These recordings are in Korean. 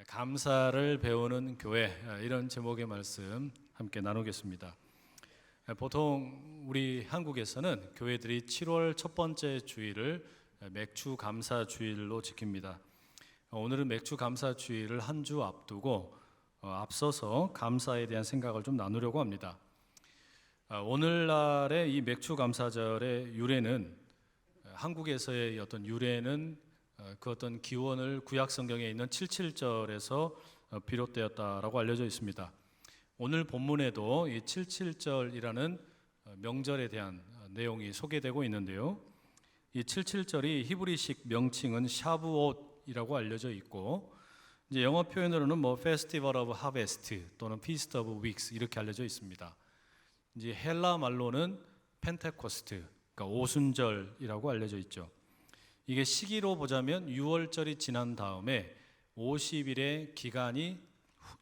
감사를 배우는 교회, 이런 제목의 말씀 함께 나누겠습니다. 보통 우리 한국에서는 교회들이 7월 첫 번째 주일을 맥주 감사 주일로 지킵니다. 오늘은 맥주 감사 주일을 한 주 앞두고 앞서서 감사에 대한 생각을 좀 나누려고 합니다. 오늘날의 이 맥주 감사절의 유래는, 한국에서의 어떤 유래는 그 어떤 기원을 구약 성경에 있는 77절에서 비롯되었다라고 알려져 있습니다. 오늘 본문에도 이 77절이라는 명절에 대한 내용이 소개되고 있는데요. 이 77절이 히브리식 명칭은 샤부옷이라고 알려져 있고, 이제 영어 표현으로는 Festival of Harvest 또는 Feast of Weeks 이렇게 알려져 있습니다. 이제 헬라 말로는 펜테코스트, 그러니까 오순절이라고 알려져 있죠. 이게 시기로 보자면 6월절이 지난 다음에 50일의 기간이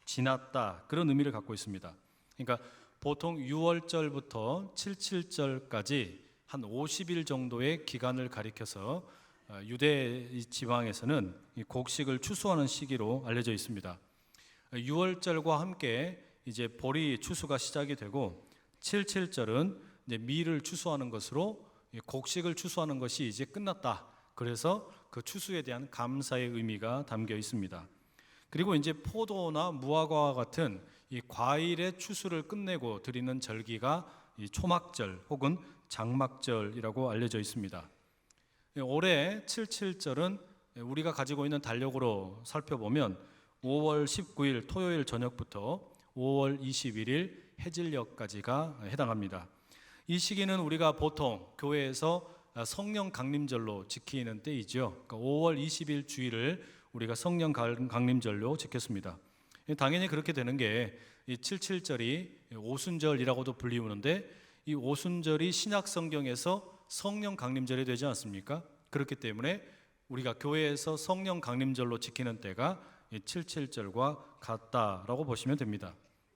지났다, 그런 의미를 갖고 있습니다. 그러니까 보통 6월절부터 77절까지 한 50일 정도의 기간을 가리켜서 유대 지방에서는 곡식을 추수하는 시기로 알려져 있습니다. 6월절과 함께 이제 보리 추수가 시작이 되고, 77절은 이제 밀을 추수하는 것으로 곡식을 추수하는 것이 이제 끝났다. 그래서 그 추수에 대한 감사의 의미가 담겨 있습니다. 그리고 이제 포도나 무화과와 같은 이 과일의 추수를 끝내고 드리는 절기가 이 초막절 혹은 장막절이라고 알려져 있습니다. 올해 77절은 우리가 가지고 있는 달력으로 살펴보면 5월 19일 토요일 저녁부터 5월 21일 해질녘까지가 해당합니다. 이 시기는 우리가 보통 교회에서 성령 강림절로 지키는 때이죠. 그러니까 5월 20일 주일을 우리가 성령 강림절로 지켰습니다. 당연히 그렇게 되는 게 이 77절이 오순절이라고도 불리우는데, 이 오순절이 신약 성경에서 성령 강림절이 되지 않습니까? 그렇기 때문에 우리가 교회에서 성령 강림절로 지키는 때가 이 77절과 같다라고 보시면 됩니다.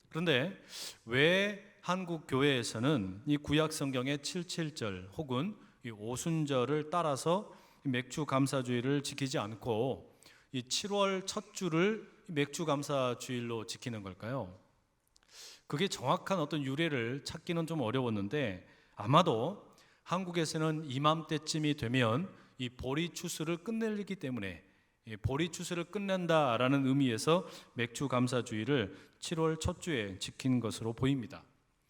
그런데 왜 한국 교회에서는 이 구약 성경의 77절 혹은 이 오순절을 따라서 맥주 감사주일을 지키지 않고 이 7월 첫 주를 맥주 감사주일로 지키는 걸까요? 그게 정확한 어떤 유래를 찾기는 좀 어려웠는데, 아마도 한국에서는 이맘때쯤이 되면 이 보리 추수를 끝내기 때문에, 이 보리 추수를 끝낸다라는 의미에서 맥주 감사주일을 7월 첫 주에 지킨 것으로 보입니다.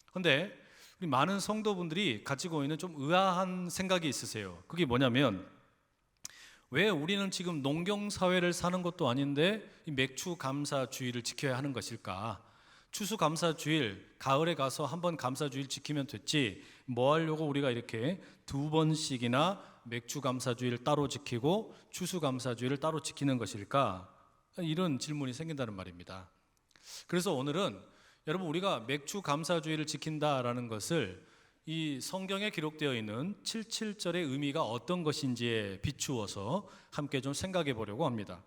그런데 우리 많은 성도분들이 가지고 있는 좀 의아한 생각이 있으세요. 그게 뭐냐면, 왜 우리는 지금 농경사회를 사는 것도 아닌데 이 맥주 감사주일을 지켜야 하는 것일까? 추수감사주일, 가을에 가서 한번 감사주일 지키면 됐지, 뭐 하려고 우리가 이렇게 두 번씩이나 맥주감사주일을 따로 지키고 추수감사주일을 따로 지키는 것일까? 이런 질문이 생긴다는 말입니다. 그래서 오늘은 여러분, 우리가 맥주감사주일을 지킨다라는 것을 이 성경에 기록되어 있는 77절의 의미가 어떤 것인지에 비추어서 함께 좀 생각해 보려고 합니다.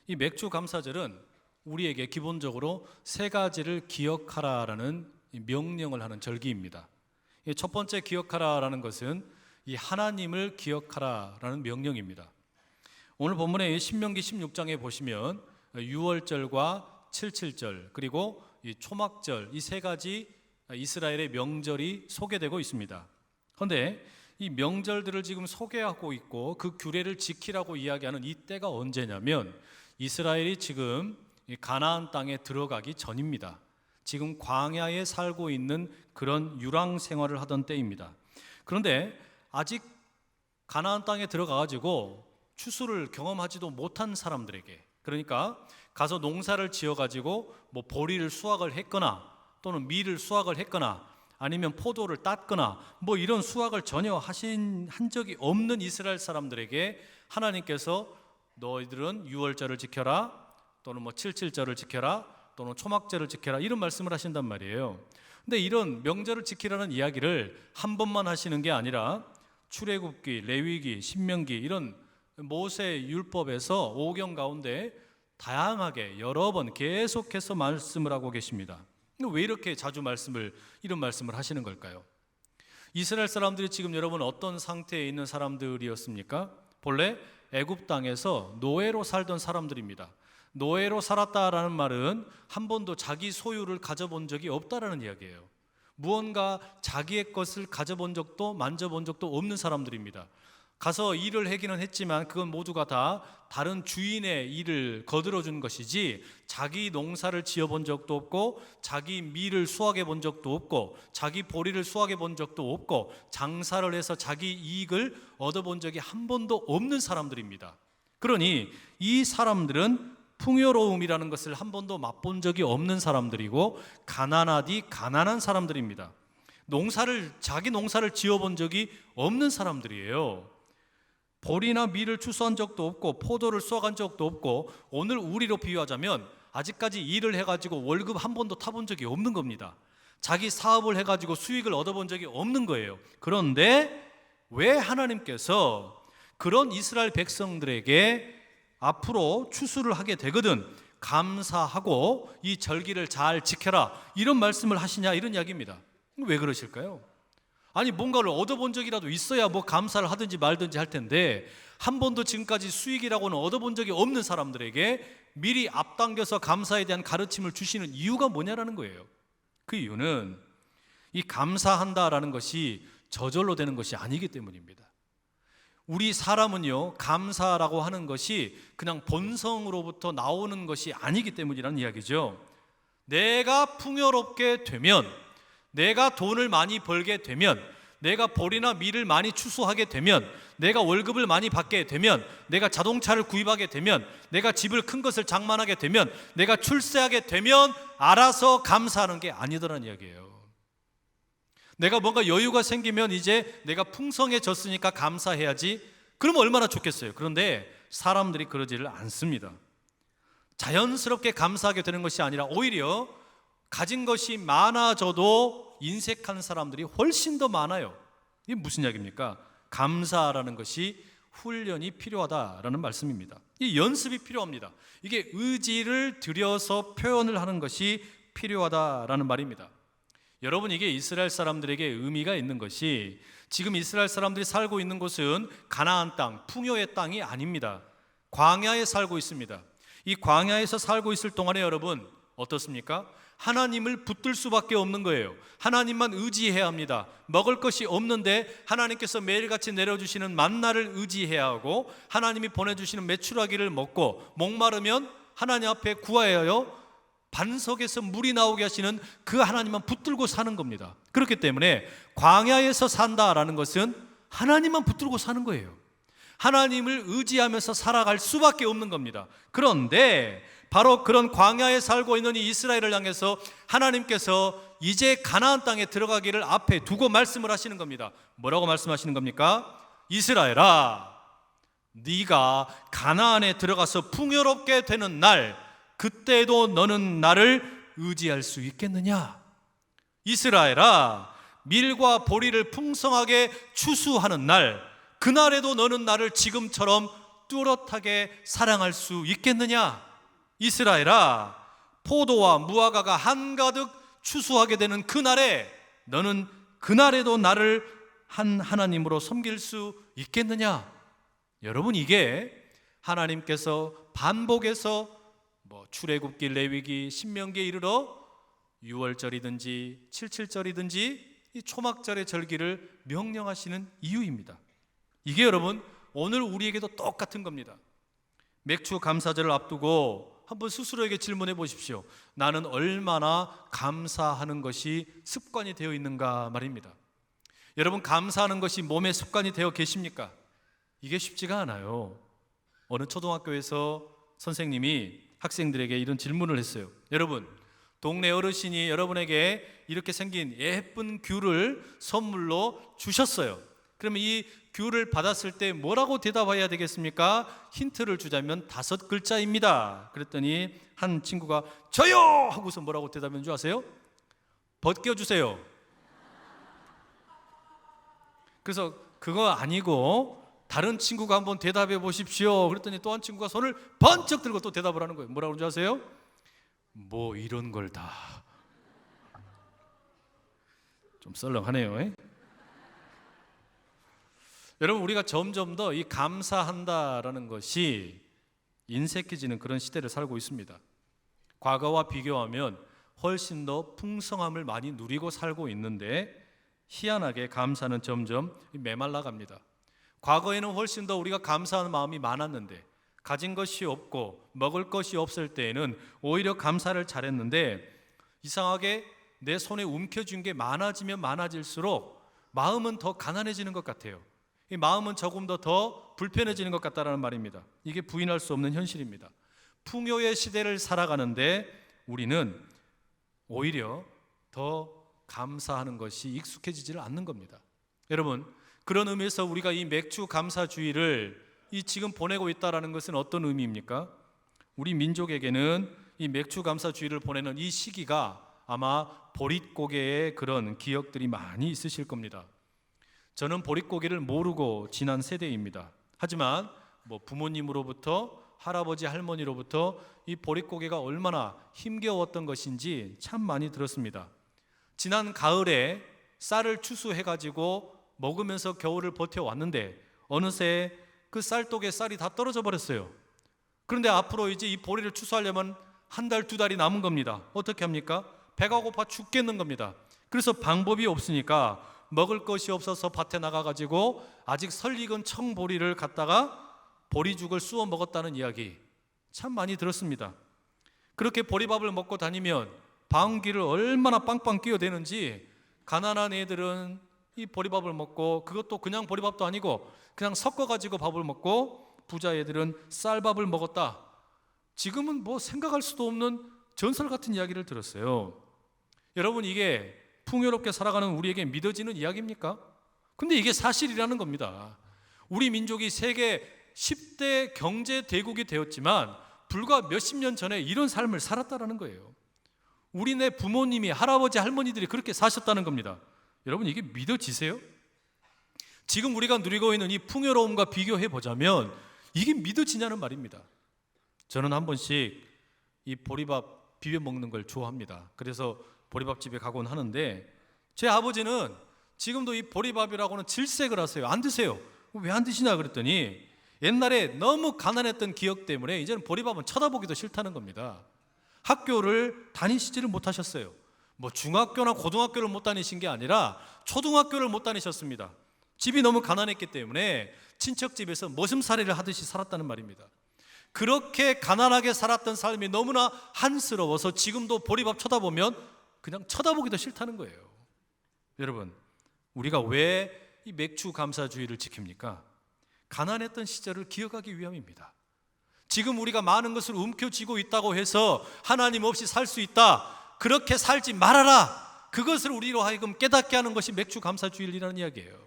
이 맥주감사절은 우리에게 기본적으로 세 가지를 기억하라라는 명령을 하는 절기입니다. 첫 번째 기억하라라는 것은 이 하나님을 기억하라라는 명령입니다. 오늘 본문의 신명기 16장에 보시면 6월절과 77절 그리고 이 초막절, 이 세 가지 이스라엘의 명절이 소개되고 있습니다. 그런데 이 명절들을 지금 소개하고 있고 그 규례를 지키라고 이야기하는 이 때가 언제냐면, 이스라엘이 지금 가나안 땅에 들어가기 전입니다. 지금 광야에 살고 있는 그런 유랑 생활을 하던 때입니다. 그런데 아직 가나안 땅에 들어가가지고 추수를 경험하지도 못한 사람들에게, 그러니까 가서 농사를 지어가지고 뭐 보리를 수확을 했거나 또는 밀을 수확을 했거나 아니면 포도를 땄거나 뭐 이런 수확을 전혀 한 적이 없는 이스라엘 사람들에게 하나님께서 너희들은 6월절을 지켜라, 또는 77절을 지켜라, 또는 초막절을 지켜라, 이런 말씀을 하신단 말이에요. 근데 이런 명절을 지키라는 이야기를 한 번만 하시는 게 아니라 출애굽기, 레위기, 신명기 이런 모세 율법에서 5경 가운데 다양하게 여러 번 계속해서 말씀을 하고 계십니다. 근데 왜 이렇게 자주 이런 말씀을 하시는 걸까요? 이스라엘 사람들이 지금 여러분 어떤 상태에 있는 사람들이었습니까? 본래 애굽 땅에서 노예로 살던 사람들입니다. 노예로 살았다라는 말은 한 번도 자기 소유를 가져본 적이 없다라는 이야기예요. 무언가 자기의 것을 가져본 적도 만져본 적도 없는 사람들입니다. 가서 일을 하기는 했지만 그건 모두가 다 다른 주인의 일을 거들어준 것이지 자기 농사를 지어본 적도 없고 자기 밀을 수확해 본 적도 없고 자기 보리를 수확해 본 적도 없고 장사를 해서 자기 이익을 얻어본 적이 한 번도 없는 사람들입니다. 그러니 이 사람들은 풍요로움이라는 것을 한 번도 맛본 적이 없는 사람들이고 가난하디 가난한 사람들입니다. 자기 농사를 지어본 적이 없는 사람들이에요. 보리나 밀을 추수한 적도 없고 포도를 수확한 적도 없고 오늘 우리로 비유하자면 아직까지 일을 해가지고 월급 한 번도 타본 적이 없는 겁니다. 자기 사업을 해가지고 수익을 얻어본 적이 없는 거예요. 그런데 왜 하나님께서 그런 이스라엘 백성들에게 앞으로 추수를 하게 되거든 감사하고 이 절기를 잘 지켜라 이런 말씀을 하시냐 이런 이야기입니다. 왜 그러실까요? 아니 뭔가를 얻어본 적이라도 있어야 뭐 감사를 하든지 말든지 할 텐데 한 번도 지금까지 수익이라고는 얻어본 적이 없는 사람들에게 미리 앞당겨서 감사에 대한 가르침을 주시는 이유가 뭐냐라는 거예요. 그 이유는 이 감사한다라는 것이 저절로 되는 것이 아니기 때문입니다. 우리 사람은요 감사라고 하는 것이 그냥 본성으로부터 나오는 것이 아니기 때문이라는 이야기죠. 내가 풍요롭게 되면, 내가 돈을 많이 벌게 되면, 내가 보리나 밀을 많이 추수하게 되면, 내가 월급을 많이 받게 되면, 내가 자동차를 구입하게 되면, 내가 집을 큰 것을 장만하게 되면, 내가 출세하게 되면 알아서 감사하는 게 아니더라는 이야기예요. 내가 뭔가 여유가 생기면 이제 내가 풍성해졌으니까 감사해야지. 그러면 얼마나 좋겠어요. 그런데 사람들이 그러지를 않습니다. 자연스럽게 감사하게 되는 것이 아니라 오히려 가진 것이 많아져도 인색하는 사람들이 훨씬 더 많아요. 이게 무슨 이야기입니까? 감사라는 것이 훈련이 필요하다라는 말씀입니다. 이 연습이 필요합니다. 이게 의지를 들여서 표현을 하는 것이 필요하다라는 말입니다. 여러분, 이게 이스라엘 사람들에게 의미가 있는 것이 지금 이스라엘 사람들이 살고 있는 곳은 가나안 땅, 풍요의 땅이 아닙니다. 광야에 살고 있습니다. 이 광야에서 살고 있을 동안에 여러분 어떻습니까? 하나님을 붙들 수밖에 없는 거예요. 하나님만 의지해야 합니다. 먹을 것이 없는데 하나님께서 매일같이 내려주시는 만나를 의지해야 하고 하나님이 보내주시는 메추라기를 먹고 목마르면 하나님 앞에 구하여요 반석에서 물이 나오게 하시는 그 하나님만 붙들고 사는 겁니다. 그렇기 때문에 광야에서 산다라는 것은 하나님만 붙들고 사는 거예요. 하나님을 의지하면서 살아갈 수밖에 없는 겁니다. 그런데 바로 그런 광야에 살고 있는 이 이스라엘을 향해서 하나님께서 이제 가나안 땅에 들어가기를 앞에 두고 말씀을 하시는 겁니다. 뭐라고 말씀하시는 겁니까? 이스라엘아, 네가 가나안에 들어가서 풍요롭게 되는 날, 그때도 너는 나를 의지할 수 있겠느냐? 이스라엘아, 밀과 보리를 풍성하게 추수하는 날, 그날에도 너는 나를 지금처럼 뚜렷하게 사랑할 수 있겠느냐? 이스라엘아, 포도와 무화과가 한가득 추수하게 되는 그날에 너는 그날에도 나를 한 하나님으로 섬길 수 있겠느냐? 여러분, 이게 하나님께서 반복해서 출애굽기, 레위기, 신명기에 이르러 6월절이든지 77절이든지 이 초막절의 절기를 명령하시는 이유입니다. 이게 여러분 오늘 우리에게도 똑같은 겁니다. 맥주 감사절을 앞두고 한번 스스로에게 질문해 보십시오. 나는 얼마나 감사하는 것이 습관이 되어 있는가 말입니다. 여러분, 감사하는 것이 몸에 습관이 되어 계십니까? 이게 쉽지가 않아요. 어느 초등학교에서 선생님이 학생들에게 이런 질문을 했어요. 여러분, 동네 어르신이 여러분에게 이렇게 생긴 예쁜 귤을 선물로 주셨어요. 그러면 이 귤을 받았을 때 뭐라고 대답해야 되겠습니까? 힌트를 주자면 5글자입니다. 그랬더니 한 친구가 저요! 하고서 뭐라고 대답한 줄 아세요? 벗겨주세요. 그래서 그거 아니고 다른 친구가 한번 대답해 보십시오. 그랬더니 또 한 친구가 손을 번쩍 들고 또 대답을 하는 거예요. 뭐라고 그러는지 아세요? 뭐 이런 걸 다. 좀 썰렁하네요. 에? 여러분, 우리가 점점 더 이 감사한다라는 것이 인색해지는 그런 시대를 살고 있습니다. 과거와 비교하면 훨씬 더 풍성함을 많이 누리고 살고 있는데 희한하게 감사는 점점 메말라 갑니다. 과거에는 훨씬 더 우리가 감사하는 마음이 많았는데, 가진 것이 없고 먹을 것이 없을 때에는 오히려 감사를 잘했는데, 이상하게 내 손에 움켜쥔 게 많아지면 많아질수록 마음은 더 가난해지는 것 같아요. 이 마음은 조금 더 불편해지는 것 같다라는 말입니다. 이게 부인할 수 없는 현실입니다. 풍요의 시대를 살아가는데 우리는 오히려 더 감사하는 것이 익숙해지지를 않는 겁니다. 여러분, 그런 의미에서 우리가 이 맥주 감사주의를 지금 보내고 있다는 것은 어떤 의미입니까? 우리 민족에게는 이 맥주 감사주의를 보내는 이 시기가 아마 보릿고개의 그런 기억들이 많이 있으실 겁니다. 저는 보릿고개를 모르고 지난 세대입니다. 하지만 부모님으로부터, 할아버지 할머니로부터 이 보릿고개가 얼마나 힘겨웠던 것인지 참 많이 들었습니다. 지난 가을에 쌀을 추수해가지고 먹으면서 겨울을 버텨왔는데 어느새 그 쌀독에 쌀이 다 떨어져 버렸어요. 그런데 앞으로 이제 이 보리를 추수하려면 한 달, 두 달이 남은 겁니다. 어떻게 합니까? 배가 고파 죽겠는 겁니다. 그래서 방법이 없으니까 먹을 것이 없어서 밭에 나가가지고 아직 설 익은 청보리를 갖다가 보리죽을 쑤어 먹었다는 이야기 참 많이 들었습니다. 그렇게 보리밥을 먹고 다니면 방귀를 얼마나 빵빵 끼어대는지, 가난한 애들은 이 보리밥을 먹고, 그것도 그냥 보리밥도 아니고 그냥 섞어가지고 밥을 먹고, 부자 애들은 쌀밥을 먹었다. 지금은 생각할 수도 없는 전설 같은 이야기를 들었어요. 여러분, 이게 풍요롭게 살아가는 우리에게 믿어지는 이야기입니까? 근데 이게 사실이라는 겁니다. 우리 민족이 세계 10대 경제 대국이 되었지만 불과 몇십 년 전에 이런 삶을 살았다는 거예요. 우리네 부모님이, 할아버지 할머니들이 그렇게 사셨다는 겁니다. 여러분, 이게 믿어지세요? 지금 우리가 누리고 있는 이 풍요로움과 비교해 보자면 이게 믿어지냐는 말입니다. 저는 한 번씩 이 보리밥 비벼 먹는 걸 좋아합니다. 그래서 보리밥집에 가곤 하는데, 제 아버지는 지금도 이 보리밥이라고는 질색을 하세요. 안 드세요. 왜 안 드시나 그랬더니 옛날에 너무 가난했던 기억 때문에 이제는 보리밥은 쳐다보기도 싫다는 겁니다. 학교를 다니시지를 못하셨어요. 중학교나 고등학교를 못 다니신 게 아니라 초등학교를 못 다니셨습니다. 집이 너무 가난했기 때문에 친척집에서 머슴살이를 하듯이 살았다는 말입니다. 그렇게 가난하게 살았던 삶이 너무나 한스러워서 지금도 보리밥 쳐다보면 그냥 쳐다보기도 싫다는 거예요. 여러분, 우리가 왜 이 맥주 감사주의를 지킵니까? 가난했던 시절을 기억하기 위함입니다. 지금 우리가 많은 것을 움켜쥐고 있다고 해서 하나님 없이 살 수 있다, 그렇게 살지 말아라, 그것을 우리로 하여금 깨닫게 하는 것이 맥주 감사주의라는 이야기예요.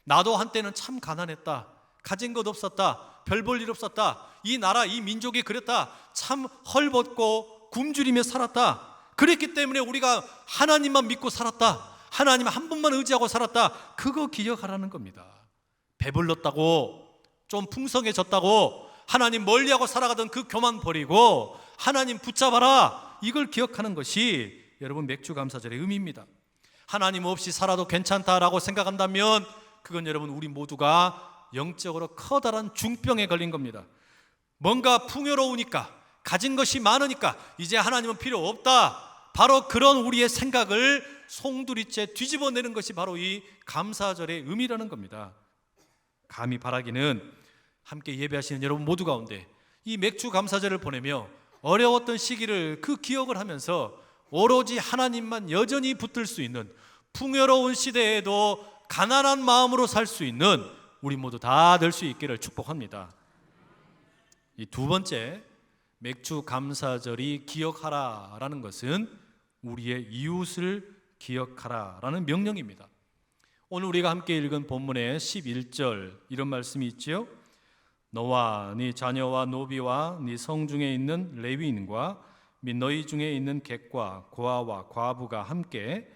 나도 한때는 참 가난했다, 가진 것 없었다, 별 볼 일 없었다, 이 나라 이 민족이 그랬다, 참 헐벗고 굶주리며 살았다, 그랬기 때문에 우리가 하나님만 믿고 살았다, 하나님 한 분만 의지하고 살았다, 그거 기억하라는 겁니다. 배불렀다고, 좀 풍성해졌다고 하나님 멀리하고 살아가던 그 교만 버리고 하나님 붙잡아라, 이걸 기억하는 것이 여러분 맥주 감사절의 의미입니다. 하나님 없이 살아도 괜찮다라고 생각한다면 그건 여러분 우리 모두가 영적으로 커다란 중병에 걸린 겁니다. 뭔가 풍요로우니까, 가진 것이 많으니까 이제 하나님은 필요 없다, 바로 그런 우리의 생각을 송두리째 뒤집어내는 것이 바로 이 감사절의 의미라는 겁니다. 감히 바라기는 함께 예배하시는 여러분 모두 가운데 이 맥주 감사절을 보내며 어려웠던 시기를 그 기억을 하면서 오로지 하나님만 여전히 붙들 수 있는, 풍요로운 시대에도 가난한 마음으로 살 수 있는 우리 모두 다 될 수 있기를 축복합니다. 이 두 번째, 맥주 감사절이 기억하라라는 것은 우리의 이웃을 기억하라라는 명령입니다. 오늘 우리가 함께 읽은 본문의 11절 이런 말씀이 있지요. 너와 네 자녀와 노비와 네 성중에 있는 레위인과 및 너희 중에 있는 객과 고아와 과부가 함께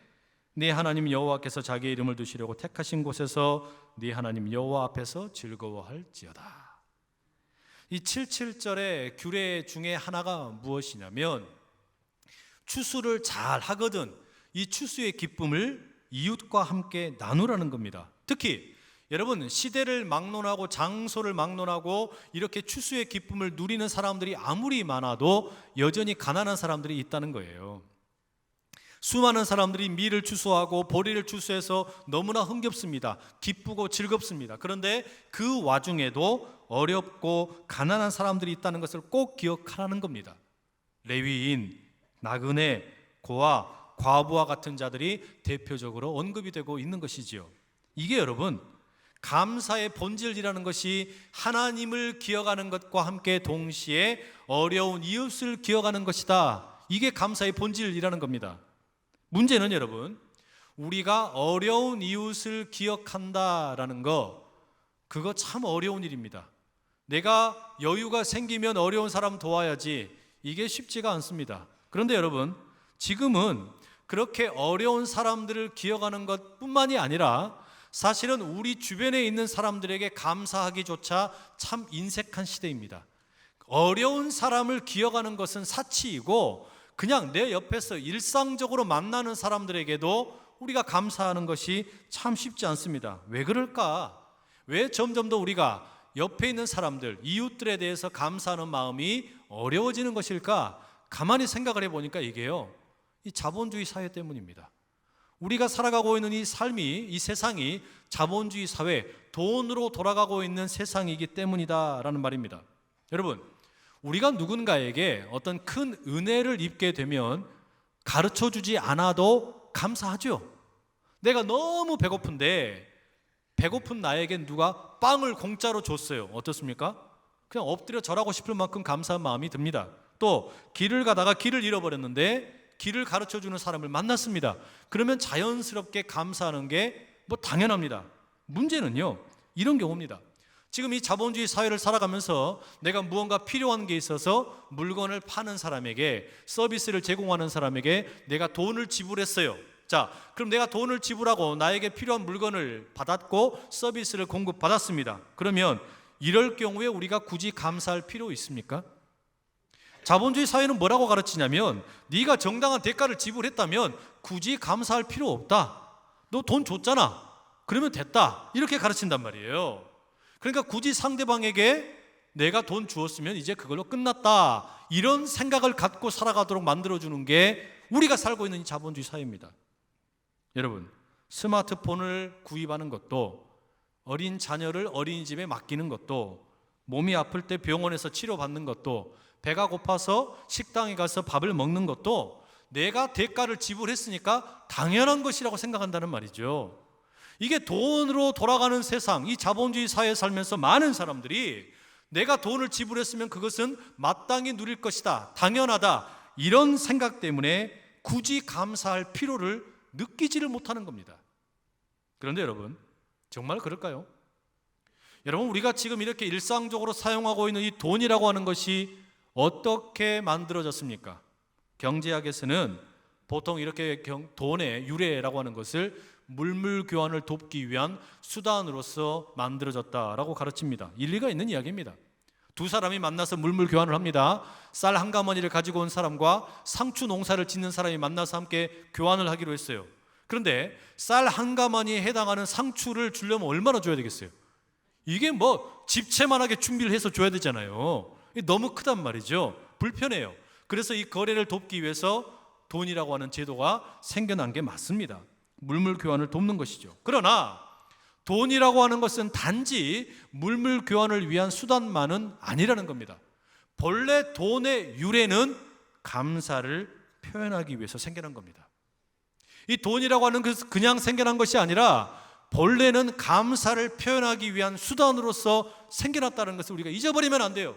네 하나님 여호와께서 자기의 이름을 두시려고 택하신 곳에서 네 하나님 여호와 앞에서 즐거워할지어다. 이 77절의 규례 중에 하나가 무엇이냐면 추수를 잘 하거든 이 추수의 기쁨을 이웃과 함께 나누라는 겁니다. 특히 여러분, 시대를 막론하고 장소를 막론하고 이렇게 추수의 기쁨을 누리는 사람들이 아무리 많아도 여전히 가난한 사람들이 있다는 거예요. 수많은 사람들이 밀을 추수하고 보리를 추수해서 너무나 흥겹습니다. 기쁘고 즐겁습니다. 그런데 그 와중에도 어렵고 가난한 사람들이 있다는 것을 꼭 기억하라는 겁니다. 레위인, 나그네, 고아, 과부와 같은 자들이 대표적으로 언급이 되고 있는 것이지요. 이게 여러분, 감사의 본질이라는 것이 하나님을 기억하는 것과 함께 동시에 어려운 이웃을 기억하는 것이다. 이게 감사의 본질이라는 겁니다. 문제는 여러분, 우리가 어려운 이웃을 기억한다라는 거, 그거 참 어려운 일입니다. 내가 여유가 생기면 어려운 사람 도와야지, 이게 쉽지가 않습니다. 그런데 여러분, 지금은 그렇게 어려운 사람들을 기억하는 것뿐만이 아니라 사실은 우리 주변에 있는 사람들에게 감사하기조차 참 인색한 시대입니다. 어려운 사람을 기억하는 것은 사치이고, 그냥 내 옆에서 일상적으로 만나는 사람들에게도 우리가 감사하는 것이 참 쉽지 않습니다. 왜 그럴까? 왜 점점 더 우리가 옆에 있는 사람들, 이웃들에 대해서 감사하는 마음이 어려워지는 것일까? 가만히 생각을 해보니까 이게요, 이 자본주의 사회 때문입니다. 우리가 살아가고 있는 이 삶이, 이 세상이 자본주의 사회, 돈으로 돌아가고 있는 세상이기 때문이다라는 말입니다. 여러분, 우리가 누군가에게 어떤 큰 은혜를 입게 되면 가르쳐주지 않아도 감사하죠. 내가 너무 배고픈데 배고픈 나에겐 누가 빵을 공짜로 줬어요. 어떻습니까? 그냥 엎드려 절하고 싶을 만큼 감사한 마음이 듭니다. 또 길을 가다가 길을 잃어버렸는데 길을 가르쳐주는 사람을 만났습니다. 그러면 자연스럽게 감사하는 게 뭐 당연합니다. 문제는요, 이런 경우입니다. 지금 이 자본주의 사회를 살아가면서 내가 무언가 필요한 게 있어서 물건을 파는 사람에게, 서비스를 제공하는 사람에게 내가 돈을 지불했어요. 자, 그럼 내가 돈을 지불하고 나에게 필요한 물건을 받았고 서비스를 공급받았습니다. 그러면 이럴 경우에 우리가 굳이 감사할 필요 있습니까? 자본주의 사회는 뭐라고 가르치냐면, 네가 정당한 대가를 지불했다면 굳이 감사할 필요 없다. 너 돈 줬잖아. 그러면 됐다. 이렇게 가르친단 말이에요. 그러니까 굳이 상대방에게 내가 돈 주었으면 이제 그걸로 끝났다, 이런 생각을 갖고 살아가도록 만들어주는 게 우리가 살고 있는 이 자본주의 사회입니다. 여러분, 스마트폰을 구입하는 것도, 어린 자녀를 어린이집에 맡기는 것도, 몸이 아플 때 병원에서 치료받는 것도, 배가 고파서 식당에 가서 밥을 먹는 것도 내가 대가를 지불했으니까 당연한 것이라고 생각한다는 말이죠. 이게 돈으로 돌아가는 세상, 이 자본주의 사회에 살면서 많은 사람들이 내가 돈을 지불했으면 그것은 마땅히 누릴 것이다, 당연하다, 이런 생각 때문에 굳이 감사할 필요를 느끼지를 못하는 겁니다. 그런데 여러분, 정말 그럴까요? 여러분, 우리가 지금 이렇게 일상적으로 사용하고 있는 이 돈이라고 하는 것이 어떻게 만들어졌습니까? 경제학에서는 보통 이렇게 돈의 유래라고 하는 것을 물물 교환을 돕기 위한 수단으로서 만들어졌다라고 가르칩니다. 일리가 있는 이야기입니다. 두 사람이 만나서 물물 교환을 합니다. 쌀 한 가마니를 가지고 온 사람과 상추 농사를 짓는 사람이 만나서 함께 교환을 하기로 했어요. 그런데 쌀 한 가마니에 해당하는 상추를 주려면 얼마나 줘야 되겠어요? 이게 뭐 집채만하게 준비를 해서 줘야 되잖아요. 너무 크단 말이죠. 불편해요. 그래서 이 거래를 돕기 위해서 돈이라고 하는 제도가 생겨난 게 맞습니다. 물물 교환을 돕는 것이죠. 그러나 돈이라고 하는 것은 단지 물물 교환을 위한 수단만은 아니라는 겁니다. 본래 돈의 유래는 감사를 표현하기 위해서 생겨난 겁니다. 이 돈이라고 하는 것은 그냥 생겨난 것이 아니라 본래는 감사를 표현하기 위한 수단으로서 생겨났다는 것을 우리가 잊어버리면 안 돼요.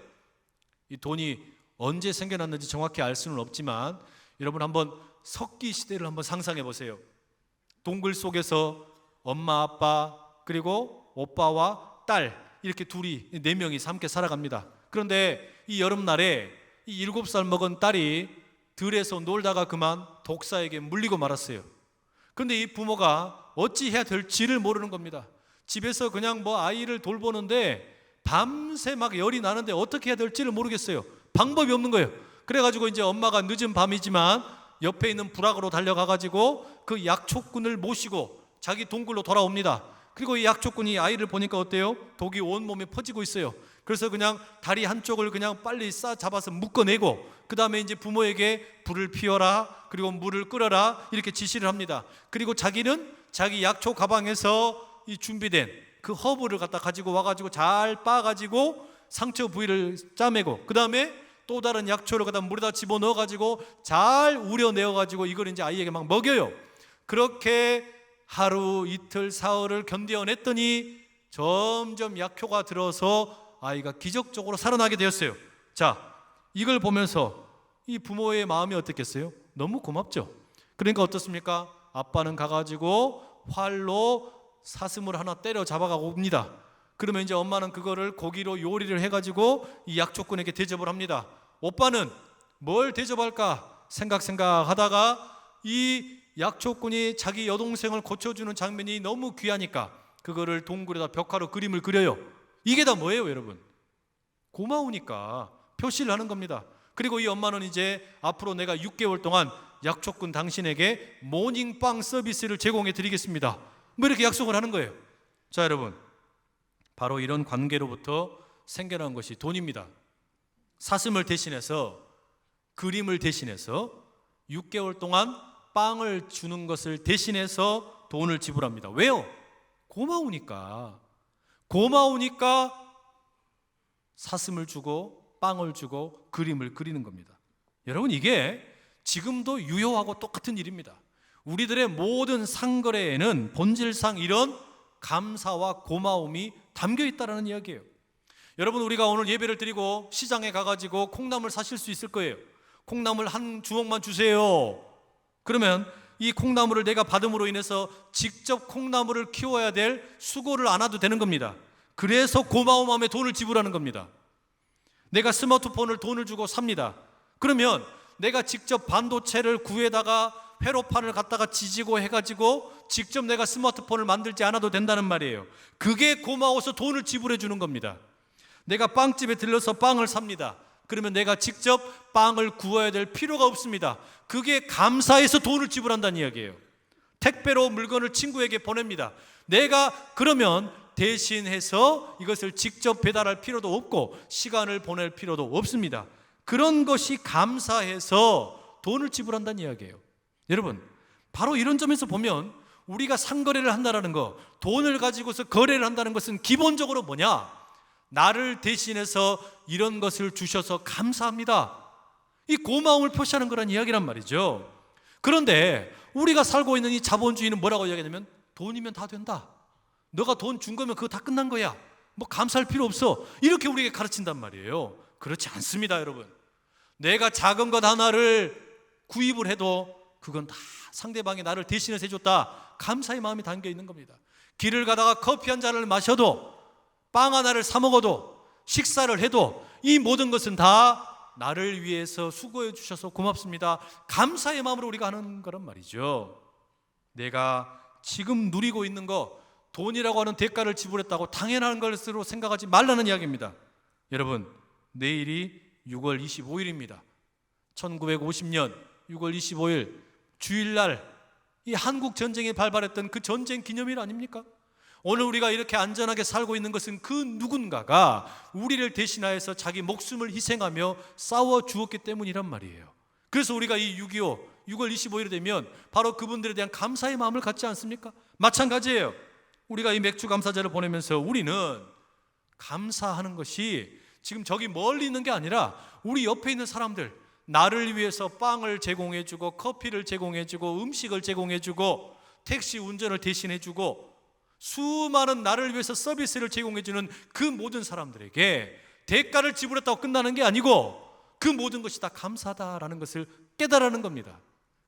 이 돈이 언제 생겨났는지 정확히 알 수는 없지만 여러분, 한번 석기 시대를 한번 상상해 보세요. 동굴 속에서 엄마, 아빠, 그리고 오빠와 딸, 이렇게 둘이, 4명이 함께 살아갑니다. 그런데 이 여름날에 이 7살 먹은 딸이 들에서 놀다가 그만 독사에게 물리고 말았어요. 그런데 이 부모가 어찌 해야 될지를 모르는 겁니다. 집에서 그냥 뭐 아이를 돌보는데 밤새 막 열이 나는데 어떻게 해야 될지를 모르겠어요. 방법이 없는 거예요. 그래가지고 이제 엄마가 늦은 밤이지만 옆에 있는 부락으로 달려가가지고 그 약초꾼을 모시고 자기 동굴로 돌아옵니다. 그리고 이 약초꾼이 아이를 보니까 어때요? 독이 온몸에 퍼지고 있어요. 그래서 그냥 다리 한쪽을 그냥 빨리 잡아서 묶어내고, 그 다음에 이제 부모에게 불을 피워라, 그리고 물을 끓여라, 이렇게 지시를 합니다. 그리고 자기는 자기 약초 가방에서 이 준비된 그 허브를 갖다 가지고 와가지고 잘 빻아가지고 상처 부위를 짜매고, 그 다음에 또 다른 약초를 갖다 물에다 집어넣어가지고 잘 우려내어가지고 이걸 이제 아이에게 막 먹여요. 그렇게 하루 이틀 사흘을 견뎌냈더니 점점 약효가 들어서 아이가 기적적으로 살아나게 되었어요. 자, 이걸 보면서 이 부모의 마음이 어떻겠어요? 너무 고맙죠. 그러니까 어떻습니까? 아빠는 가가지고 활로 사슴을 하나 때려 잡아가고 옵니다. 그러면 이제 엄마는 그거를 고기로 요리를 해가지고 이 약초꾼에게 대접을 합니다. 오빠는 뭘 대접할까 생각하다가 이 약초꾼이 자기 여동생을 고쳐주는 장면이 너무 귀하니까 그거를 동굴에다 벽화로 그림을 그려요. 이게 다 뭐예요, 여러분? 고마우니까 표시를 하는 겁니다. 그리고 이 엄마는 이제 앞으로 내가 6개월 동안 약초꾼 당신에게 모닝빵 서비스를 제공해 드리겠습니다, 뭐 이렇게 약속을 하는 거예요. 자, 여러분, 바로 이런 관계로부터 생겨난 것이 돈입니다. 사슴을 대신해서, 그림을 대신해서 6개월 동안 빵을 주는 것을 대신해서 돈을 지불합니다. 왜요? 고마우니까 사슴을 주고 빵을 주고 그림을 그리는 겁니다. 여러분, 이게 지금도 유효하고 똑같은 일입니다. 우리들의 모든 상거래에는 본질상 이런 감사와 고마움이 담겨 있다는 이야기예요. 여러분, 우리가 오늘 예배를 드리고 시장에 가가지고 콩나물 사실 수 있을 거예요. 콩나물 한 주먹만 주세요. 그러면 이 콩나물을 내가 받음으로 인해서 직접 콩나물을 키워야 될 수고를 안 해도 되는 겁니다. 그래서 고마운 마음에 돈을 지불하는 겁니다. 내가 스마트폰을 돈을 주고 삽니다. 그러면 내가 직접 반도체를 구해다가 회로판을 갖다가 지지고 해가지고 직접 내가 스마트폰을 만들지 않아도 된다는 말이에요. 그게 고마워서 돈을 지불해 주는 겁니다. 내가 빵집에 들러서 빵을 삽니다. 그러면 내가 직접 빵을 구워야 될 필요가 없습니다. 그게 감사해서 돈을 지불한다는 이야기예요. 택배로 물건을 친구에게 보냅니다. 내가 그러면 대신해서 이것을 직접 배달할 필요도 없고 시간을 보낼 필요도 없습니다. 그런 것이 감사해서 돈을 지불한다는 이야기예요. 여러분, 바로 이런 점에서 보면 우리가 상거래를 한다는 거, 돈을 가지고서 거래를 한다는 것은 기본적으로 뭐냐? 나를 대신해서 이런 것을 주셔서 감사합니다, 이 고마움을 표시하는 거란 이야기란 말이죠. 그런데 우리가 살고 있는 이 자본주의는 뭐라고 이야기하냐면 돈이면 다 된다, 너가 돈 준 거면 그거 다 끝난 거야, 뭐 감사할 필요 없어, 이렇게 우리에게 가르친단 말이에요. 그렇지 않습니다, 여러분. 내가 작은 것 하나를 구입을 해도 그건 다 상대방이 나를 대신해서 해줬다, 감사의 마음이 담겨 있는 겁니다. 길을 가다가 커피 한 잔을 마셔도, 빵 하나를 사 먹어도, 식사를 해도 이 모든 것은 다 나를 위해서 수고해 주셔서 고맙습니다, 감사의 마음으로 우리가 하는 거란 말이죠. 내가 지금 누리고 있는 거, 돈이라고 하는 대가를 지불했다고 당연한 것으로 생각하지 말라는 이야기입니다. 여러분, 내일이 6월 25일입니다. 1950년 6월 25일 주일날 이 한국 전쟁이 발발했던 그 전쟁 기념일 아닙니까? 오늘 우리가 이렇게 안전하게 살고 있는 것은 그 누군가가 우리를 대신하여서 자기 목숨을 희생하며 싸워 주었기 때문이란 말이에요. 그래서 우리가 이 6.25 6월 25일이 되면 바로 그분들에 대한 감사의 마음을 갖지 않습니까? 마찬가지예요. 우리가 이 맥주 감사제를 보내면서 우리는 감사하는 것이 지금 저기 멀리 있는 게 아니라 우리 옆에 있는 사람들, 나를 위해서 빵을 제공해주고 커피를 제공해주고 음식을 제공해주고 택시 운전을 대신해주고 수많은 나를 위해서 서비스를 제공해주는 그 모든 사람들에게 대가를 지불했다고 끝나는 게 아니고 그 모든 것이 다 감사다라는 것을 깨달는 겁니다.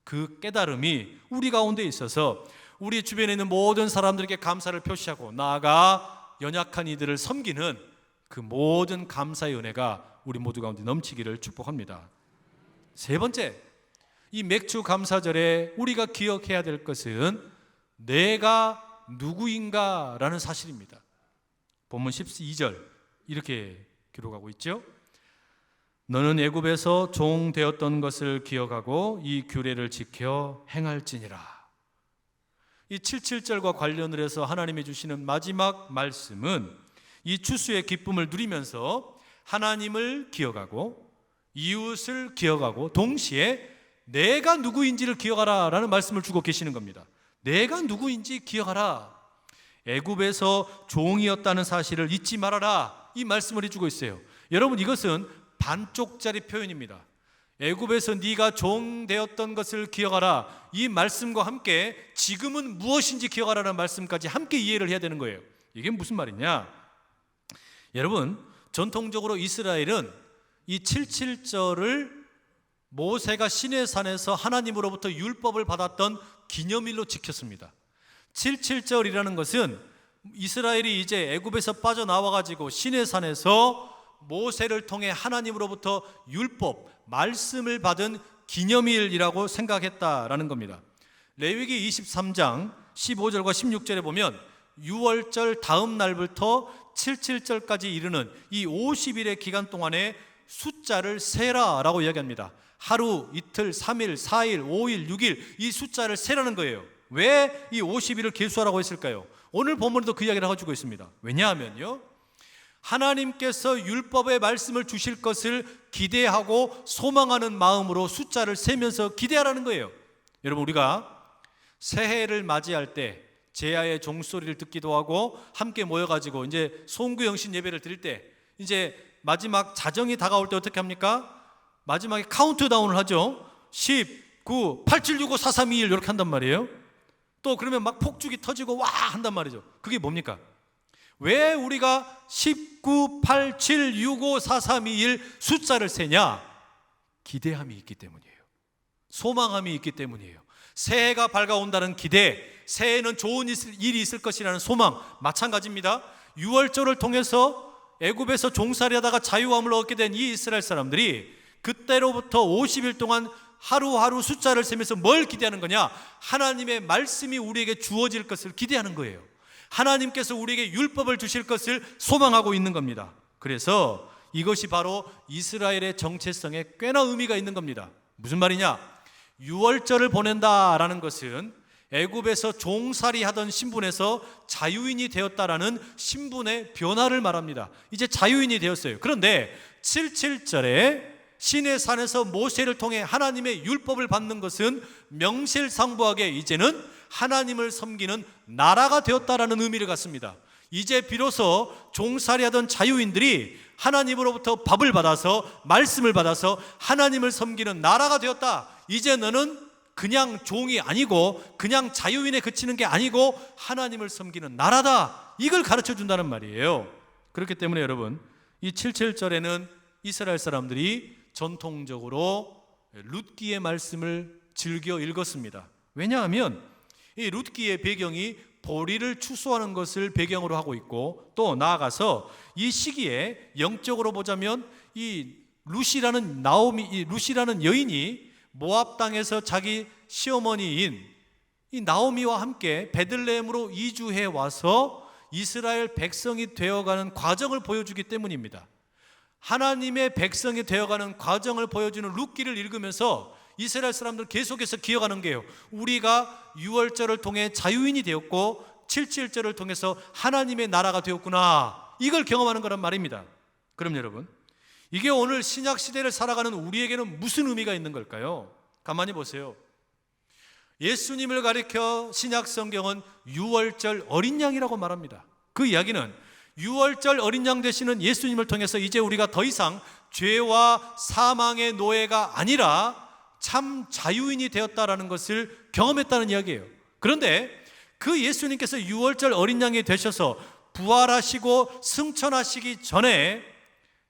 그 깨달음이 우리 가운데 있어서 우리 주변에 있는 모든 사람들에게 감사를 표시하고 나아가 연약한 이들을 섬기는 그 모든 감사의 은혜가 우리 모두 가운데 넘치기를 축복합니다. 세 번째, 이 맥주 감사절에 우리가 기억해야 될 것은 내가 누구인가 라는 사실입니다. 본문 12절 이렇게 기록하고 있죠. 너는 애굽에서 종 되었던 것을 기억하고 이 규례를 지켜 행할지니라. 이 77절과 관련을 해서 하나님이 주시는 마지막 말씀은 이 추수의 기쁨을 누리면서 하나님을 기억하고 이웃을 기억하고 동시에 내가 누구인지를 기억하라 라는 말씀을 주고 계시는 겁니다. 내가 누구인지 기억하라. 애굽에서 종이었다는 사실을 잊지 말아라. 이 말씀을 해주고 있어요. 여러분, 이것은 반쪽짜리 표현입니다. 애굽에서 네가 종 되었던 것을 기억하라. 이 말씀과 함께 지금은 무엇인지 기억하라는 말씀까지 함께 이해를 해야 되는 거예요. 이게 무슨 말이냐? 여러분, 전통적으로 이스라엘은 이 77절을 모세가 시내산에서 하나님으로부터 율법을 받았던 기념일로 지켰습니다. 77절이라는 것은 이스라엘이 이제 애굽에서 빠져나와가지고 시내산에서 모세를 통해 하나님으로부터 율법, 말씀을 받은 기념일이라고 생각했다라는 겁니다. 레위기 23장 15절과 16절에 보면 6월절 다음 날부터 77절까지 이르는 이 50일의 기간 동안에 숫자를 세라라고 이야기합니다. 하루, 이틀, 3일, 4일, 5일, 6일 이 숫자를 세라는 거예요. 왜 이 50일을 계수하라고 했을까요? 오늘 본문에도 그 이야기를 해주고 있습니다. 왜냐하면요, 하나님께서 율법의 말씀을 주실 것을 기대하고 소망하는 마음으로 숫자를 세면서 기대하라는 거예요. 여러분, 우리가 새해를 맞이할 때 제야의 종소리를 듣기도 하고 함께 모여가지고 이제 송구영신 예배를 드릴 때 이제 마지막 자정이 다가올 때 어떻게 합니까? 마지막에 카운트다운을 하죠. 10, 9, 8, 7, 6, 5, 4, 3, 2, 1 이렇게 한단 말이에요. 또 그러면 막 폭죽이 터지고 와 한단 말이죠. 그게 뭡니까? 왜 우리가 10, 9, 8, 7, 6, 5, 4, 3, 2, 1 숫자를 세냐? 기대함이 있기 때문이에요. 소망함이 있기 때문이에요. 새해가 밝아온다는 기대, 새해에는 좋은 일이 있을 것이라는 소망, 마찬가지입니다. 6월절을 통해서 애굽에서 종살이하다가 자유함을 얻게 된 이 이스라엘 사람들이 그때로부터 50일 동안 하루하루 숫자를 세면서 뭘 기대하는 거냐? 하나님의 말씀이 우리에게 주어질 것을 기대하는 거예요. 하나님께서 우리에게 율법을 주실 것을 소망하고 있는 겁니다. 그래서 이것이 바로 이스라엘의 정체성에 꽤나 의미가 있는 겁니다. 무슨 말이냐? 6월절을 보낸다라는 것은 애굽에서 종살이 하던 신분에서 자유인이 되었다라는 신분의 변화를 말합니다. 이제 자유인이 되었어요. 그런데 77절에 시내산에서 모세를 통해 하나님의 율법을 받는 것은 명실상부하게 이제는 하나님을 섬기는 나라가 되었다라는 의미를 갖습니다. 이제 비로소 종살이하던 자유인들이 하나님으로부터 밥을 받아서 말씀을 받아서 하나님을 섬기는 나라가 되었다. 이제 너는 그냥 종이 아니고 그냥 자유인에 그치는 게 아니고 하나님을 섬기는 나라다. 이걸 가르쳐 준다는 말이에요. 그렇기 때문에 여러분, 이 77절에는 이스라엘 사람들이 전통적으로 룻기의 말씀을 즐겨 읽었습니다. 왜냐하면 이 룻기의 배경이 보리를 추수하는 것을 배경으로 하고 있고, 또 나아가서 이 시기에 영적으로 보자면 이 룻이라는 여인이 모압 땅에서 자기 시어머니인 이 나오미와 함께 베들레헴으로 이주해 와서 이스라엘 백성이 되어가는 과정을 보여주기 때문입니다. 하나님의 백성이 되어가는 과정을 보여주는 룻기를 읽으면서 이스라엘 사람들 계속해서 기억하는 게요, 우리가 6월절을 통해 자유인이 되었고 77절을 통해서 하나님의 나라가 되었구나, 이걸 경험하는 거란 말입니다. 그럼 여러분, 이게 오늘 신약 시대를 살아가는 우리에게는 무슨 의미가 있는 걸까요? 가만히 보세요. 예수님을 가리켜 신약 성경은 6월절 어린 양이라고 말합니다. 그 이야기는 6월절 어린 양 되시는 예수님을 통해서 이제 우리가 더 이상 죄와 사망의 노예가 아니라 참 자유인이 되었다라는 것을 경험했다는 이야기예요. 그런데 그 예수님께서 6월절 어린 양이 되셔서 부활하시고 승천하시기 전에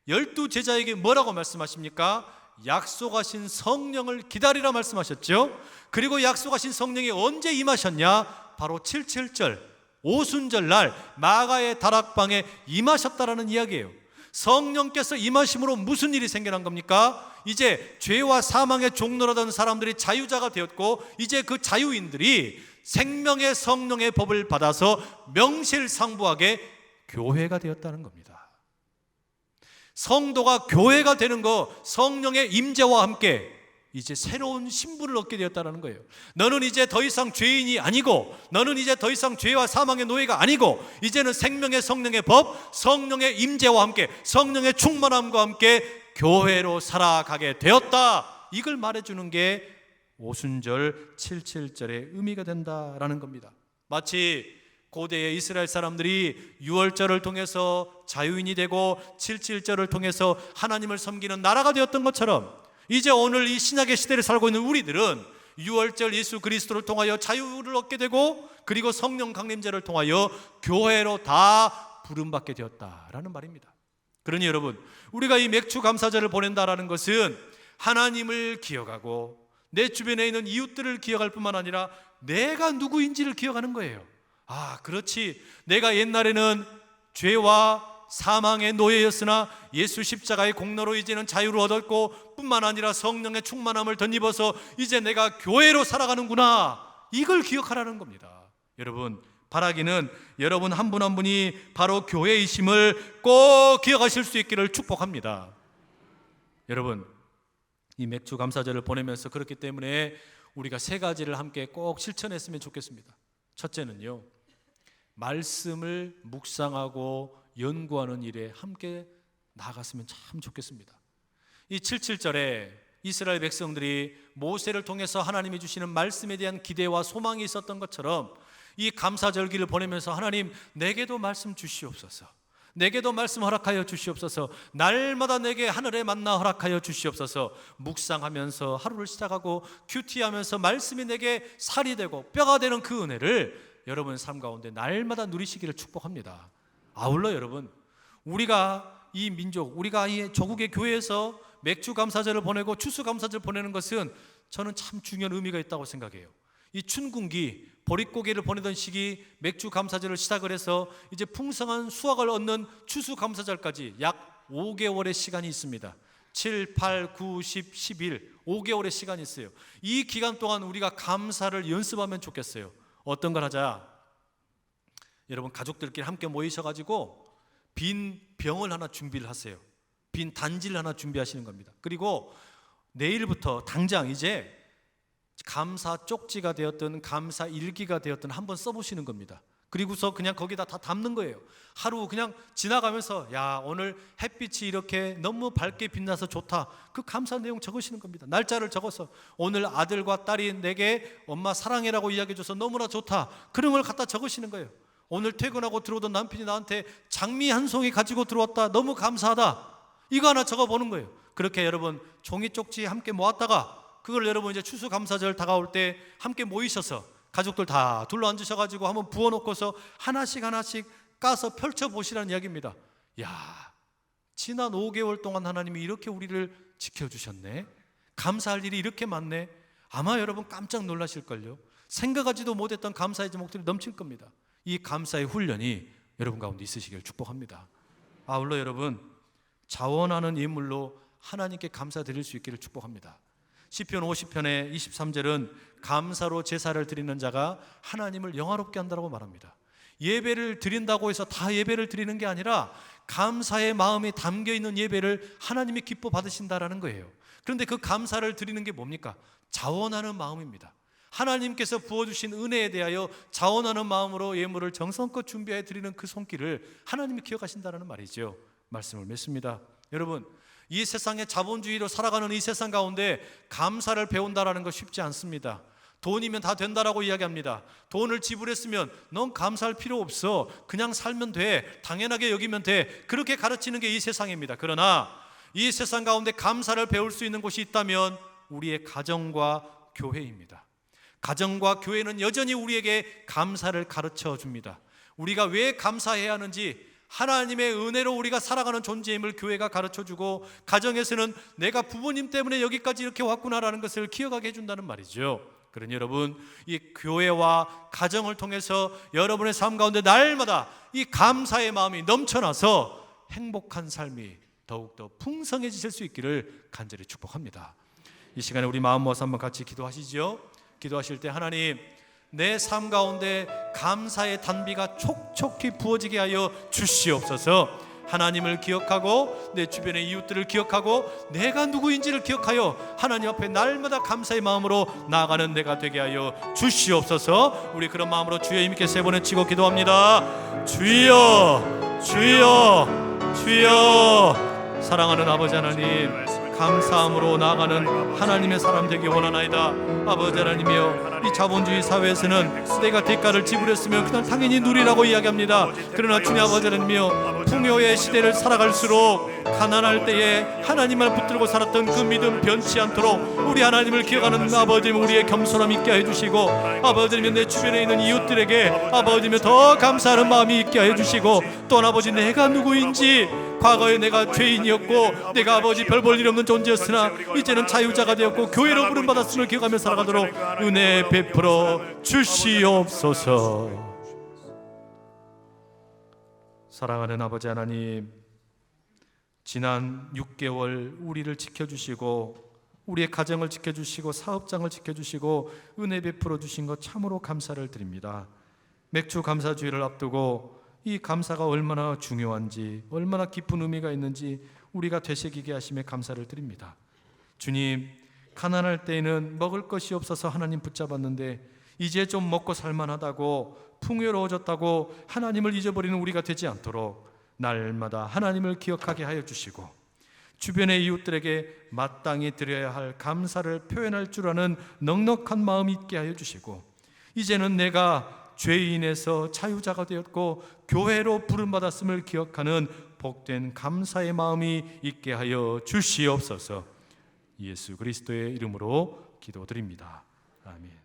12제자에게 뭐라고 말씀하십니까? 약속하신 성령을 기다리라 말씀하셨죠. 그리고 약속하신 성령이 언제 임하셨냐? 바로 77절 오순절날 마가의 다락방에 임하셨다라는 이야기예요. 성령께서 임하심으로 무슨 일이 생겨난 겁니까? 이제 죄와 사망의 종노라던 사람들이 자유자가 되었고, 이제 그 자유인들이 생명의 성령의 법을 받아서 명실상부하게 교회가 되었다는 겁니다. 성도가 교회가 되는 거, 성령의 임재와 함께 이제 새로운 신분을 얻게 되었다는 거예요. 너는 이제 더 이상 죄인이 아니고, 너는 이제 더 이상 죄와 사망의 노예가 아니고, 이제는 생명의 성령의 법, 성령의 임재와 함께, 성령의 충만함과 함께 교회로 살아가게 되었다. 이걸 말해주는 게 오순절 77절의 의미가 된다라는 겁니다. 마치 고대의 이스라엘 사람들이 유월절을 통해서 자유인이 되고 77절을 통해서 하나님을 섬기는 나라가 되었던 것처럼, 이제 오늘 이 신약의 시대를 살고 있는 우리들은 유월절 예수 그리스도를 통하여 자유를 얻게 되고, 그리고 성령 강림제를 통하여 교회로 다 부름받게 되었다라는 말입니다. 그러니 여러분, 우리가 이 맥주 감사절을 보낸다라는 것은 하나님을 기억하고 내 주변에 있는 이웃들을 기억할 뿐만 아니라 내가 누구인지를 기억하는 거예요. 아, 그렇지, 내가 옛날에는 죄와 사망의 노예였으나 예수 십자가의 공로로 이제는 자유를 얻었고, 뿐만 아니라 성령의 충만함을 덧입어서 이제 내가 교회로 살아가는구나, 이걸 기억하라는 겁니다. 여러분, 바라기는 여러분 한 분 한 분이 바로 교회이심을 꼭 기억하실 수 있기를 축복합니다. 여러분, 이 맥주 감사절을 보내면서 그렇기 때문에 우리가 세 가지를 함께 꼭 실천했으면 좋겠습니다. 첫째는요, 말씀을 묵상하고 연구하는 일에 함께 나아갔으면 참 좋겠습니다. 이 77절에 이스라엘 백성들이 모세를 통해서 하나님이 주시는 말씀에 대한 기대와 소망이 있었던 것처럼, 이 감사절기를 보내면서 하나님, 내게도 말씀 주시옵소서, 내게도 말씀 허락하여 주시옵소서, 날마다 내게 하늘의 만나 허락하여 주시옵소서, 묵상하면서 하루를 시작하고 큐티하면서 말씀이 내게 살이 되고 뼈가 되는 그 은혜를 여러분 삶 가운데 날마다 누리시기를 축복합니다. 아울러 여러분, 우리가 이 민족, 우리가 이 조국의 교회에서 맥주 감사절을 보내고 추수 감사절 보내는 것은 저는 참 중요한 의미가 있다고 생각해요. 이 춘궁기, 보릿고개를 보내던 시기 맥주 감사절을 시작을 해서 이제 풍성한 수확을 얻는 추수 감사절까지 약 5개월의 시간이 있습니다. 7, 8, 9, 10, 11 5개월의 시간이 있어요. 이 기간 동안 우리가 감사를 연습하면 좋겠어요. 어떤 걸 하자? 여러분, 가족들끼리 함께 모이셔가지고 빈 병을 하나 준비를 하세요. 빈 단지를 하나 준비하시는 겁니다. 그리고 내일부터 당장 이제 감사 쪽지가 되었든 감사 일기가 되었든 한번 써보시는 겁니다. 그리고서 그냥 거기다 다 담는 거예요. 하루 그냥 지나가면서, 야, 오늘 햇빛이 이렇게 너무 밝게 빛나서 좋다, 그 감사 내용 적으시는 겁니다. 날짜를 적어서 오늘 아들과 딸이 내게 엄마 사랑해라고 이야기해줘서 너무나 좋다, 그런 걸 갖다 적으시는 거예요. 오늘 퇴근하고 들어오던 남편이 나한테 장미 한 송이 가지고 들어왔다, 너무 감사하다, 이거 하나 적어보는 거예요. 그렇게 여러분 종이 쪽지 함께 모았다가 그걸 여러분 이제 추수감사절 다가올 때 함께 모이셔서 가족들 다 둘러앉으셔가지고 한번 부어놓고서 하나씩 하나씩 까서 펼쳐보시라는 이야기입니다. 야, 지난 5개월 동안 하나님이 이렇게 우리를 지켜주셨네, 감사할 일이 이렇게 많네. 아마 여러분 깜짝 놀라실걸요. 생각하지도 못했던 감사의 제목들이 넘칠 겁니다. 이 감사의 훈련이 여러분 가운데 있으시길 축복합니다. 아울러 여러분, 자원하는 예물로 하나님께 감사드릴 수 있기를 축복합니다. 시편 50편의 23절은 감사로 제사를 드리는 자가 하나님을 영화롭게 한다고 말합니다. 예배를 드린다고 해서 다 예배를 드리는 게 아니라 감사의 마음이 담겨있는 예배를 하나님이 기뻐 받으신다라는 거예요. 그런데 그 감사를 드리는 게 뭡니까? 자원하는 마음입니다. 하나님께서 부어주신 은혜에 대하여 자원하는 마음으로 예물을 정성껏 준비해 드리는 그 손길을 하나님이 기억하신다는 말이죠. 말씀을 맺습니다. 여러분, 이 세상의 자본주의로 살아가는 이 세상 가운데 감사를 배운다라는 거 쉽지 않습니다. 돈이면 다 된다라고 이야기합니다. 돈을 지불했으면 넌 감사할 필요 없어, 그냥 살면 돼, 당연하게 여기면 돼, 그렇게 가르치는 게 이 세상입니다. 그러나 이 세상 가운데 감사를 배울 수 있는 곳이 있다면 우리의 가정과 교회입니다. 가정과 교회는 여전히 우리에게 감사를 가르쳐 줍니다. 우리가 왜 감사해야 하는지, 하나님의 은혜로 우리가 살아가는 존재임을 교회가 가르쳐주고, 가정에서는 내가 부모님 때문에 여기까지 이렇게 왔구나라는 것을 기억하게 해준다는 말이죠. 그러니 여러분, 이 교회와 가정을 통해서 여러분의 삶 가운데 날마다 이 감사의 마음이 넘쳐나서 행복한 삶이 더욱더 풍성해지실 수 있기를 간절히 축복합니다. 이 시간에 우리 마음 모아서 한번 같이 기도하시죠. 기도하실 때, 하나님, 내 삶 가운데 감사의 단비가 촉촉히 부어지게 하여 주시옵소서. 하나님을 기억하고 내 주변의 이웃들을 기억하고 내가 누구인지를 기억하여 하나님 앞에 날마다 감사의 마음으로 나아가는 내가 되게 하여 주시옵소서. 우리 그런 마음으로 주여 이름께 세 번 외치고 기도합니다. 주여, 주여, 주여. 사랑하는 아버지 하나님, 감사함으로 나아가는 하나님의 사람 되기 원하나이다. 아버지 하나님이여, 이 자본주의 사회에서는 내가 대가를 지불했으면 그냥 당연히 누리라고 이야기합니다. 그러나 주님 아버지 하나님이여, 풍요의 시대를 살아갈수록 가난할 때에 하나님을 붙들고 살았던 그 믿음 변치 않도록 우리 하나님을 기억하는 아버지 우리의 겸손함 있게 해주시고, 아버지 내 주변에 있는 이웃들에게 아버지 더 감사하는 마음이 있게 해주시고, 또 아버지 내가 누구인지, 과거에 내가 죄인이었고 내가 아버지 별 볼 일 없는 존재였으나 이제는 자유자가 되었고 교회로 부름받았음을 기억하며 살아가도록 은혜 베풀어 주시옵소서. 사랑하는 아버지 하나님, 지난 6개월 우리를 지켜주시고 우리의 가정을 지켜주시고 사업장을 지켜주시고 은혜 베풀어 주신 것 참으로 감사를 드립니다. 맥주 감사주의를 앞두고 이 감사가 얼마나 중요한지, 얼마나 깊은 의미가 있는지 우리가 되새기게 하심에 감사를 드립니다. 주님, 가난할 때에는 먹을 것이 없어서 하나님 붙잡았는데 이제 좀 먹고 살만하다고, 풍요로워졌다고 하나님을 잊어버리는 우리가 되지 않도록 날마다 하나님을 기억하게 하여 주시고, 주변의 이웃들에게 마땅히 드려야 할 감사를 표현할 줄 아는 넉넉한 마음이 있게 하여 주시고, 이제는 내가 죄인에서 자유자가 되었고 교회로 부름받았음을 기억하는 복된 감사의 마음이 있게 하여 주시옵소서. 예수 그리스도의 이름으로 기도드립니다. 아멘.